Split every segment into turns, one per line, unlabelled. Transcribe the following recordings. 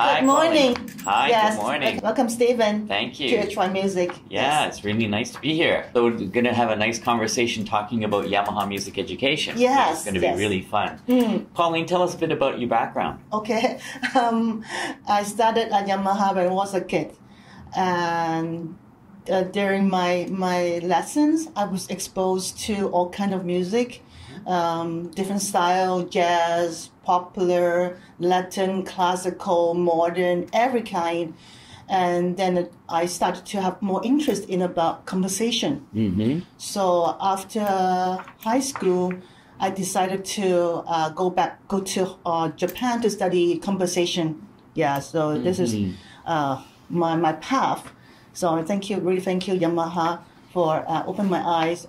Hi,
Good morning.
Pauline. Hi,
Yes.
good morning.
Welcome, Stephen.
Thank you.
To Try Music.
Yeah, it's really nice to be here. So we're going to have a nice conversation talking about Yamaha music education.
Yes,
It's going to be really fun. Pauline, tell us a bit about your background.
Okay. I started at Yamaha when I was a kid. And during my lessons, I was exposed to all kind of music, different style, jazz, popular, Latin, classical, modern, every kind. And then I started to have more interest in about composition. Mm-hmm. So after high school, I decided to go to Japan to study composition. Yeah, so this is my path. So really thank you, Yamaha, for opening my eyes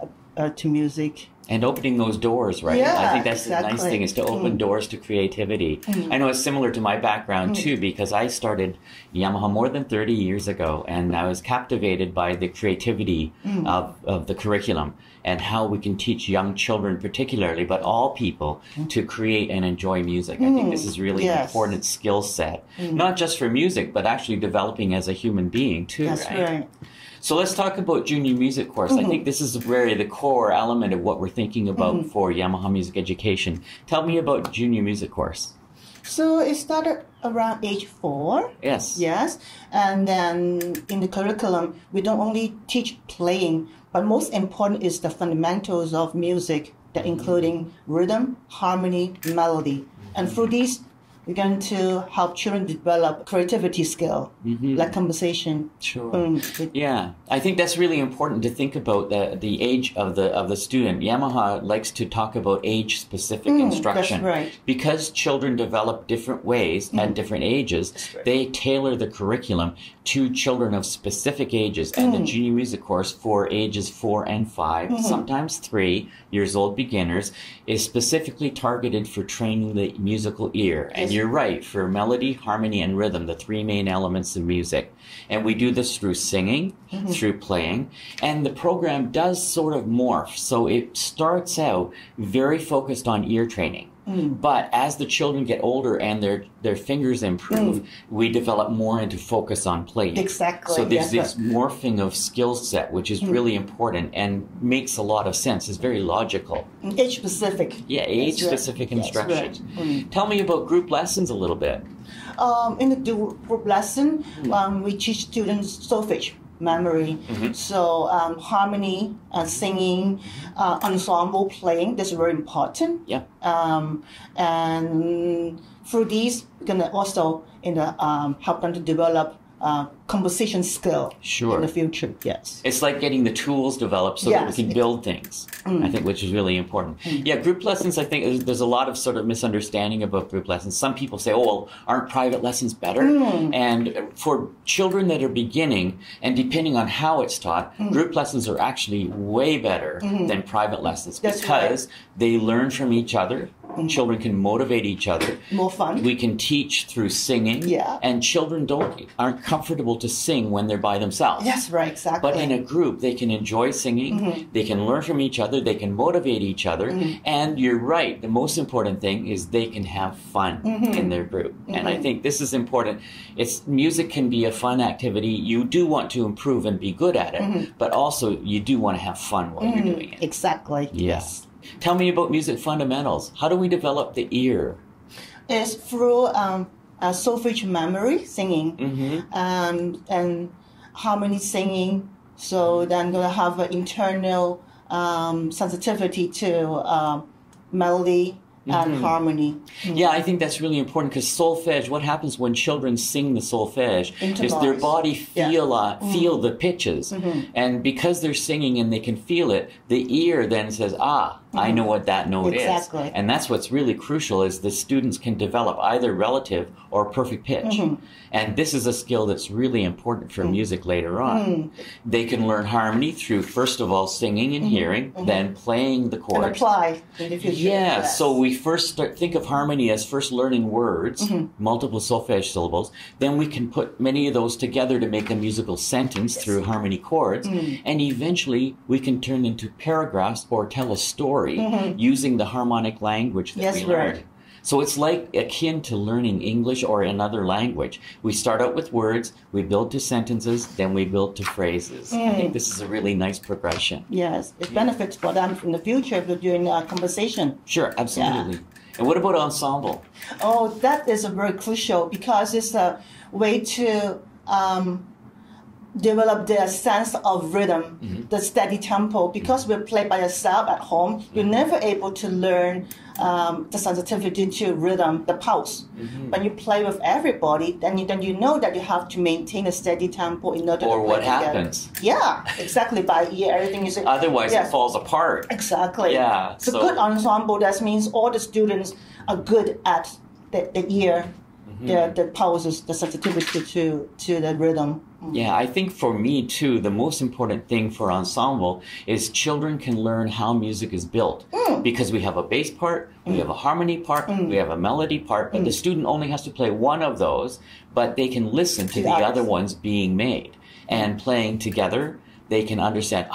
to music.
And opening those doors, right?
Yeah,
I think that's
exactly.
the nice thing, is to open doors to creativity. I know it's similar to my background too, because I started Yamaha more than 30 years ago, and I was captivated by the creativity of the curriculum and how we can teach young children particularly, but all people, to create and enjoy music. I think this is really an important skill set, not just for music, but actually developing as a human being too,
That's right.
So let's talk about junior music course. I think this is really the core element of what we're thinking about for Yamaha music education. Tell me about junior music course.
So it started around age 4.
Yes.
Yes. And then in the curriculum, we don't only teach playing, but most important is the fundamentals of music, that including rhythm, harmony, melody. And through these, we're going to help children develop creativity skill, like composition.
Sure. Yeah, I think that's really important to think about the age of the student. Yamaha likes to talk about age-specific instruction.
That's right.
Because children develop different ways at different ages, they tailor the curriculum to children of specific ages. And the junior music course for ages 4 and 5, sometimes 3 years old beginners, is specifically targeted for training the musical ear. And you're right, for melody, harmony, and rhythm, the 3 main elements of music. And we do this through singing, through playing, and the program does sort of morph. So it starts out very focused on ear training. But as the children get older and their fingers improve, we develop more into focus on playing.
Exactly.
So there's this morphing of skill set, which is really important and makes a lot of sense. It's very logical.
Age-specific.
Yeah, age-specific instruction.
Right.
Tell me about group lessons a little bit.
In the group lesson, we teach students solfege, memory, so harmony, singing, ensemble playing. That's very important.
Yeah.
And through these, we're gonna also help them to develop composition skill in the future. Yes.
It's like getting the tools developed so that we can build things, I think, which is really important. Yeah, group lessons, I think there's a lot of sort of misunderstanding about group lessons. Some people say, oh, well, aren't private lessons better? And for children that are beginning, and depending on how it's taught, group lessons are actually way better than private lessons because they learn from each other. Children can motivate each other.
More fun.
We can teach through singing. Yeah. And children aren't comfortable to sing when they're by themselves.
Yes, right, exactly.
But in a group, they can enjoy singing. They can learn from each other. They can motivate each other. And you're right. The most important thing is they can have fun in their group. And I think this is important. Music can be a fun activity. You do want to improve and be good at it, but also you do want to have fun while you're doing it.
Exactly.
Yes. Tell me about music fundamentals. How do we develop the ear?
It's through solfege memory, singing, and harmony singing. So then I'm going to have an internal sensitivity to melody and harmony.
Yeah, I think that's really important because solfege, what happens when children sing the solfege is their body feel the pitches. And because they're singing and they can feel it, the ear then says, I know what that note is. And that's what's really crucial, is the students can develop either relative or perfect pitch. And this is a skill that's really important for music later on. They can learn harmony through, first of all, singing and hearing, then playing the chords.
And apply in the future.
Yeah, so we first think of harmony as first learning words, multiple solfege syllables. Then we can put many of those together to make a musical sentence through harmony chords. And eventually we can turn into paragraphs or tell a story using the harmonic language that we learned. So it's like akin to learning English or another language. We start out with words, we build to sentences, then we build to phrases. I think this is a really nice progression.
Yes, it benefits for them in the future if they're doing a conversation.
Sure, absolutely. Yeah. And what about ensemble?
Oh, that is a very crucial because it's a way to develop their sense of rhythm, the steady tempo. Because we play by yourself at home, you're never able to learn the sensitivity to rhythm, the pulse. When you play with everybody, then you know that you have to maintain a steady tempo in order to play
Or what
together.
happens.
Yeah, exactly. By ear, everything is...
Otherwise,
yes.
it falls apart.
Exactly.
Yeah.
So good ensemble, that means all the students are good at the ear, the pulses, the sensitivity to the rhythm.
Yeah, I think for me too, the most important thing for ensemble is children can learn how music is built. Because we have a bass part, we have a harmony part, we have a melody part, but the student only has to play one of those, but they can listen to the other ones being made. And playing together, they can understand,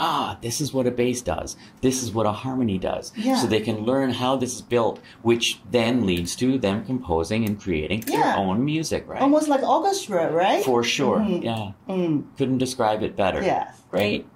this is what a bass does. This is what a harmony does.
Yeah.
So they can learn how this is built, which then leads to them composing and creating their own music, right?
Almost like orchestra, right?
For sure, yeah. Couldn't describe it better.
Yeah.
Great.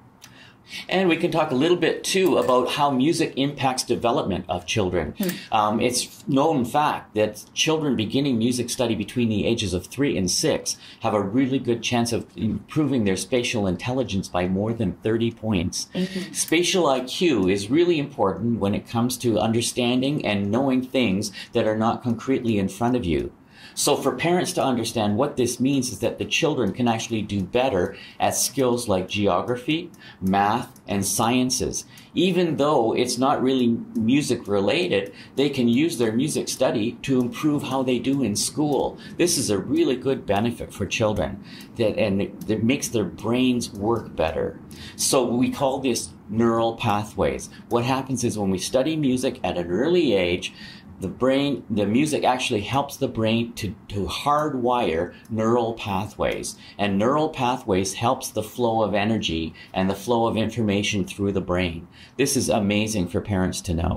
And we can talk a little bit, too, about how music impacts development of children. It's known fact that children beginning music study between the ages of 3 and 6 have a really good chance of improving their spatial intelligence by more than 30 points. Spatial IQ is really important when it comes to understanding and knowing things that are not concretely in front of you. So for parents to understand what this means is that the children can actually do better at skills like geography, math, and sciences. Even though it's not really music related, they can use their music study to improve how they do in school. This is a really good benefit for children, and it makes their brains work better. So we call this neural pathways. What happens is when we study music at an early age, the music actually helps the brain to hardwire neural pathways. And neural pathways helps the flow of energy and the flow of information through the brain. This is amazing for parents to know.